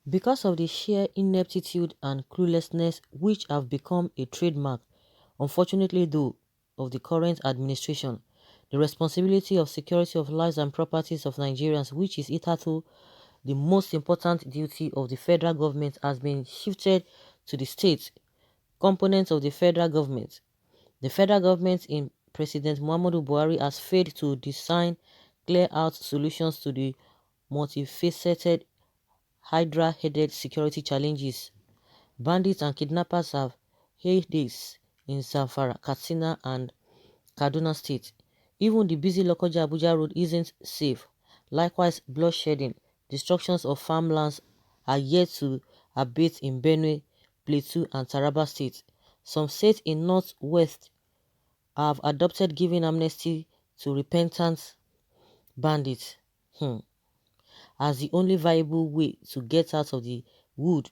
Because of the sheer ineptitude and cluelessness which have become a trademark, unfortunately though, of the current administration, the responsibility of security of lives and properties of Nigerians, which is hitherto the most important duty of the federal government, has been shifted to the state components of the federal government. The federal government in President Muhammadu Buhari has failed to design clear-out solutions to the multifaceted Hydra-headed security challenges. Bandits and kidnappers have heydays in Zamfara, Katsina and Kaduna State. Even the busy Lokoja Abuja road isn't safe. Likewise, bloodshedding, destructions of farmlands are yet to abate in Benue, Plateau and Taraba States. Some states in Northwest have adopted giving amnesty to repentant bandits as the only viable way to get out of the wood.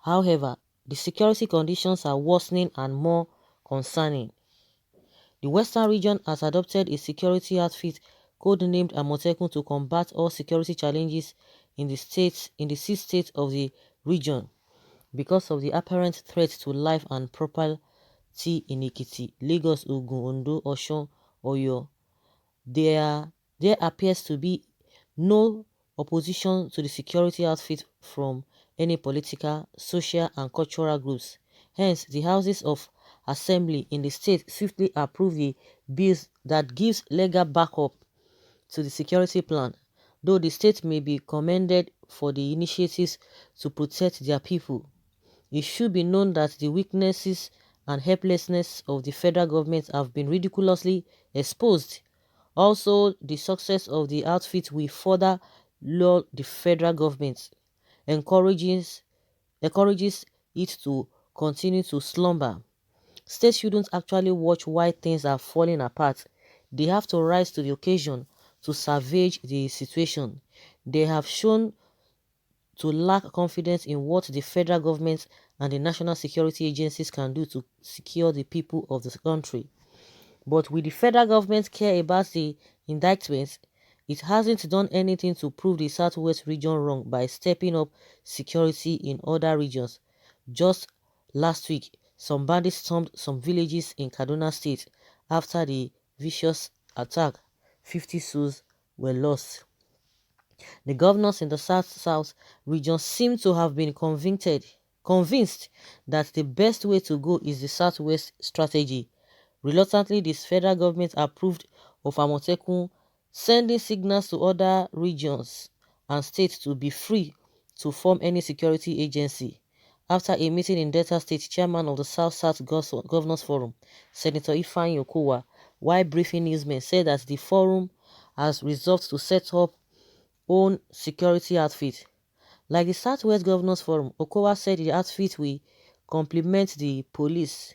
However, the security conditions are worsening and more concerning. The Western region has adopted a security outfit codenamed Amotekun to combat all security challenges in the six states of the region because of the apparent threat to life and property in Ekiti, Lagos, Ogun, Ondo, Osun, Oyo. There appears to be no opposition to the security outfit from any political, social and cultural groups. Hence, the Houses of Assembly in the state swiftly approved the bills that gives legal backup to the security plan, though the state may be commended for the initiatives to protect their people. It should be known that the weaknesses and helplessness of the federal government have been ridiculously exposed. Also, the success of the outfit will further lure the federal government, encourages, encourages it to continue to slumber. States shouldn't actually watch while things are falling apart. They have to rise to the occasion to salvage the situation. They have shown to lack confidence in what the federal government and the national security agencies can do to secure the people of the country. But will the federal government care about the indictments? It hasn't done anything to prove the Southwest region wrong by stepping up security in other regions. Just last week, some bandits stormed some villages in Kaduna State after the vicious attack. 50 souls were lost. The governors in the South-South region seem to have been convinced that the best way to go is the Southwest strategy. Reluctantly, the federal government approved of Amotekun, sending signals to other regions and states to be free to form any security agency. After a meeting in Delta State, chairman of the South-South Governors Forum, Senator Ifeanyi Okowa, while briefing newsmen, said that the forum has resolved to set up own security outfit. Like the Southwest Governors Forum, Okowa said the outfit will complement the police.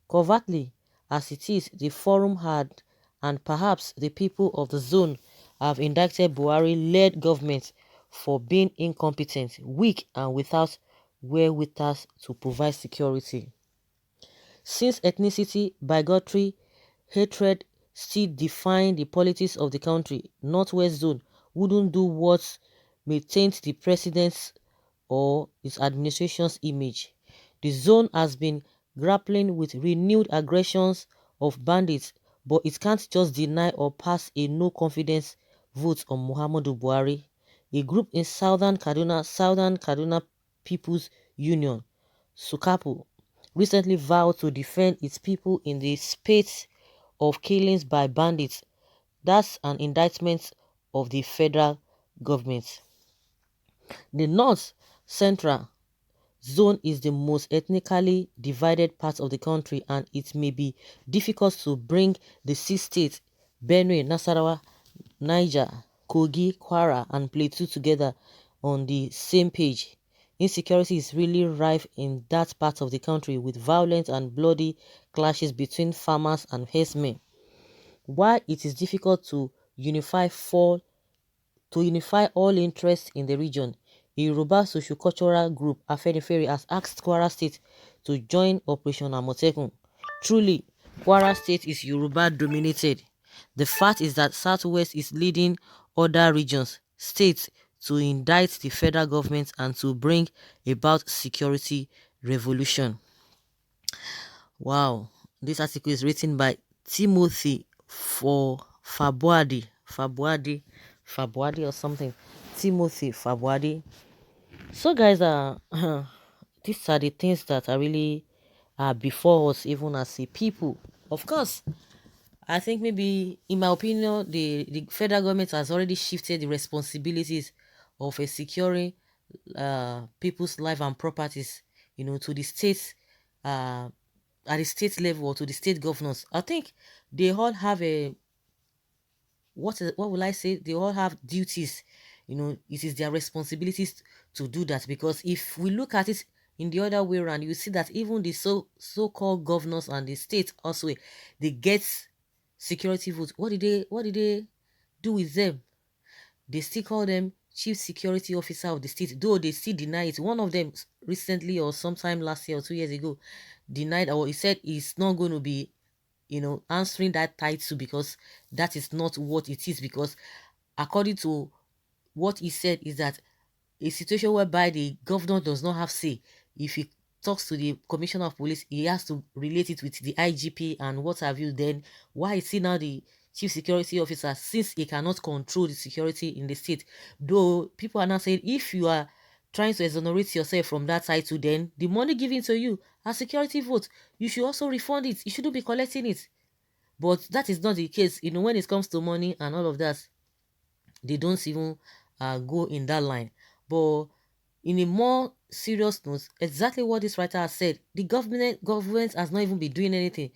Covertly, as it is, the forum had, and perhaps the people of the zone have indicted Buhari-led government for being incompetent, weak and without wherewithal to provide security. Since ethnicity, bigotry, hatred still define the politics of the country, Northwest Zone wouldn't do what may taint the president's or his administration's image. The zone has been grappling with renewed aggressions of bandits, but it can't just deny or pass a no-confidence vote on Muhammadu Buhari. A group in Southern Kaduna People's Union, SUKAPU, recently vowed to defend its people in the spate of killings by bandits. That's an indictment of the federal government. The North Central Zone is the most ethnically divided part of the country, and it may be difficult to bring the six states Benue, Nasarawa, Niger, Kogi, Kwara and Plateau together on the same page. Insecurity is really rife in that part of the country, with violent and bloody clashes between farmers and herdsmen. While it is difficult to unify all interests in the region, a Yoruba socio-cultural group, Afenifere, has asked Kwara State to join Operation Amotekun. Truly, Kwara State is Yoruba dominated. The fact is that Southwest is leading other regions, states to indict the federal government and to bring about security revolution. Wow, this article is written by Timothy for Fabuadi or something. Timothy Fabuadi. So guys, these are the things that are really before us, even as a people. Of course, I think maybe, in my opinion, the federal government has already shifted the responsibilities of securing people's life and properties, to the states, uh, at the state level, or to the state governors. I think they all have a what will I say? They all have duties. It is their responsibilities to do that, because if we look at it in the other way around, you see that even the so-called governors and the state also, they get security votes. What did they do with them? They still call them chief security officer of the state, though they still deny it. One of them recently, or sometime last year or 2 years ago, denied, or he said he's not going to be answering that title, because that is not what it is. Because according to what he said, is that a situation whereby the governor does not have say. If he talks to the commissioner of police, he has to relate it with the IGP and what have you. Then why is he now the chief security officer, since he cannot control the security in the state? Though people are now saying, if you are trying to exonerate yourself from that title, then the money given to you as security vote, you should also refund it. You shouldn't be collecting it. But that is not the case. When it comes to money and all of that, they don't even go in that line. But in a more serious note, exactly what this writer has said, the government has not even been doing anything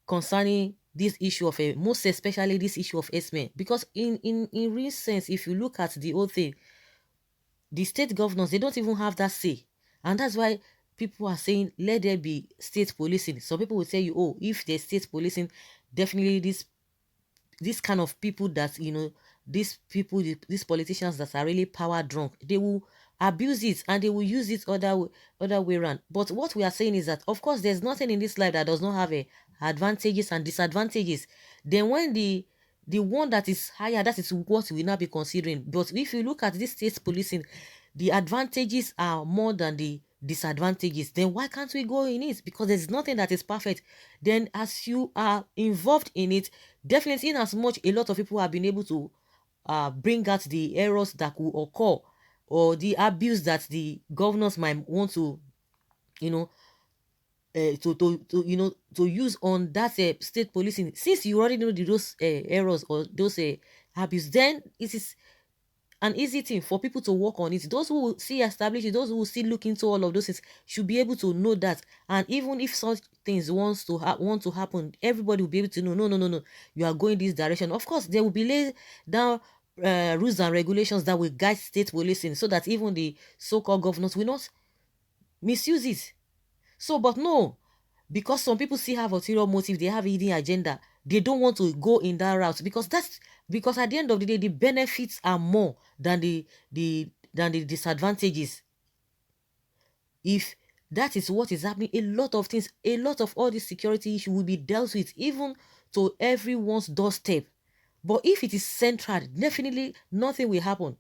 concerning this issue of most especially this issue of S-men. Because in real sense, if you look at the whole thing, the state governors, they don't even have that say. And that's why people are saying, let there be state policing. Some people will tell you, oh, if there's state policing, definitely this kind of people that, these people, these politicians that are really power drunk, they will abuse it and they will use it other way around. But what we are saying is that, of course, there's nothing in this life that does not have advantages and disadvantages. Then when the one that is higher, that is what we will now be considering. But if you look at this state policing, the advantages are more than the disadvantages. Then why can't we go in it? Because there's nothing that is perfect. Then as you are involved in it, definitely, in as much a lot of people have been able to bring out the errors that will occur, or the abuse that the governors might want to, you know, to use on that state policing. Since you already know those errors, or those abuse, then it is an easy thing for people to work on it. Those who will see establish it, those who will still look into all of those things, should be able to know that. And even if such things want to happen, everybody will be able to know, no, no, no, no, you are going this direction. Of course, there will be laid down rules and regulations that will guide state policing, so that even the so-called governors will not misuse it. So, but no, because some people still have ulterior motive, they have hidden agenda, they don't want to go in that route, because at the end of the day, the benefits are more than the disadvantages. If that is what is happening, a lot of things, a lot of all these security issues will be dealt with, even to everyone's doorstep. But if it is central, definitely nothing will happen.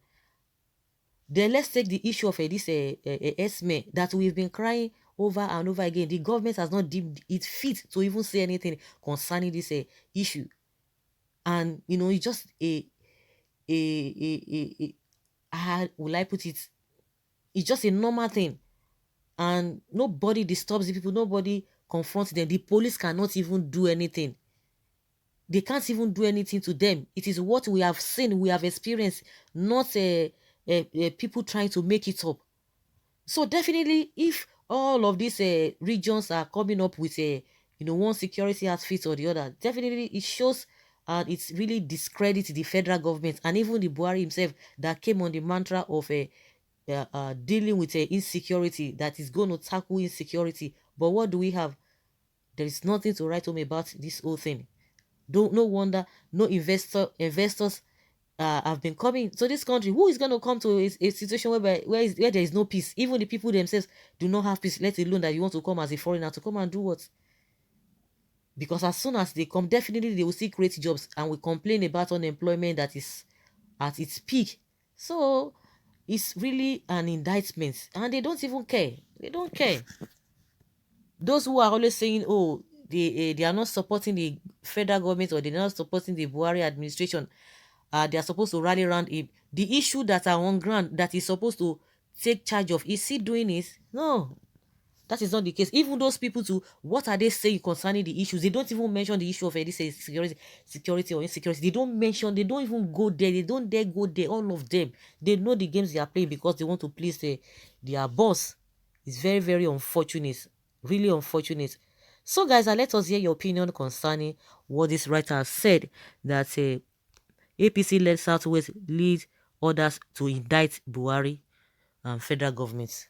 Then let's take the issue of this S-men that we've been crying over and over again. The government has not deemed it fit to even say anything concerning this issue. And, it's just how will I put it? It's just a normal thing. And nobody disturbs the people. Nobody confronts them. The police cannot even do anything. They can't even do anything to them. It is what we have seen, we have experienced, not people trying to make it up. So definitely, if all of these regions are coming up with one security outfit or the other, definitely it shows and it's really discredits the federal government, and even the Buhari himself, that came on the mantra of dealing with insecurity, that is going to tackle insecurity. But what do we have? There is nothing to write home about this whole thing. No wonder no investors have been coming to this country. Who is going to come to a situation where there is no peace? Even the people themselves do not have peace, let alone that you want to come as a foreigner to come and do what? Because as soon as they come, definitely they will see create jobs, and will complain about unemployment that is at its peak. So It's really an indictment, and they don't even care. They don't care. Those who are always saying, oh, they are not supporting the federal government, or they're not supporting the Buhari administration, they are supposed to rally around him. The issue that are on ground that he's supposed to take charge of, is he doing it? No, that is not the case. Even those people too, what are they saying concerning the issues? They don't even mention the issue of this security or insecurity. They don't mention, they don't even go there. They don't dare go there, all of them. They know the games they are playing because they want to please their boss. It's very, very unfortunate. Really unfortunate. So guys, let us hear your opinion concerning what this writer has said, that APC-led Southwest lead others to indict Buhari and federal government.